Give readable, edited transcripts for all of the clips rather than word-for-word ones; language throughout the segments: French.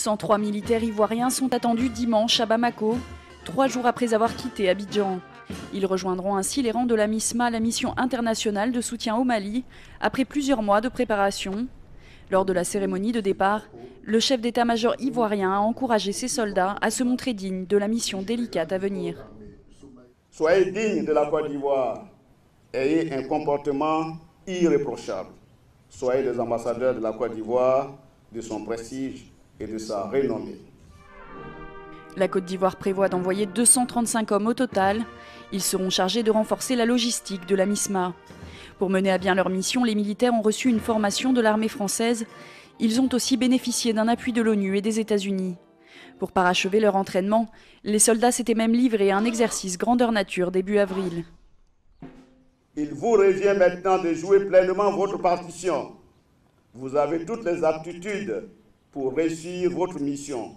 103 militaires ivoiriens sont attendus dimanche à Bamako, 3 jours après avoir quitté Abidjan. Ils rejoindront ainsi les rangs de la MISMA, la mission internationale de soutien au Mali, après plusieurs mois de préparation. Lors de la cérémonie de départ, le chef d'état-major ivoirien a encouragé ses soldats à se montrer dignes de la mission délicate à venir. Soyez dignes de la Côte d'Ivoire, ayez un comportement irréprochable. Soyez des ambassadeurs de la Côte d'Ivoire, de son prestige et de sa renommée. La Côte d'Ivoire prévoit d'envoyer 235 hommes au total. Ils seront chargés de renforcer la logistique de la MISMA. Pour mener à bien leur mission, les militaires ont reçu une formation de l'armée française. Ils ont aussi bénéficié d'un appui de l'ONU et des États-Unis. Pour parachever leur entraînement, les soldats s'étaient même livrés à un exercice grandeur nature début avril. Il vous revient maintenant de jouer pleinement votre partition. Vous avez toutes les aptitudes pour réussir votre mission.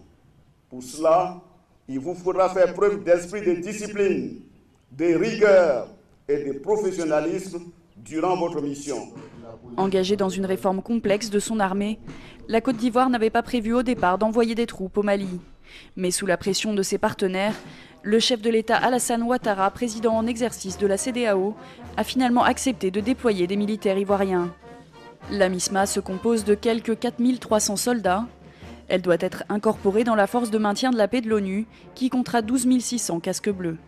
Pour cela, il vous faudra faire preuve d'esprit de discipline, de rigueur et de professionnalisme durant votre mission. Engagée dans une réforme complexe de son armée, la Côte d'Ivoire n'avait pas prévu au départ d'envoyer des troupes au Mali. Mais sous la pression de ses partenaires, le chef de l'État Alassane Ouattara, président en exercice de la CEDEAO, a finalement accepté de déployer des militaires ivoiriens. La MISMA se compose de quelques 4300 soldats. Elle doit être incorporée dans la force de maintien de la paix de l'ONU, qui comptera 12 600 casques bleus.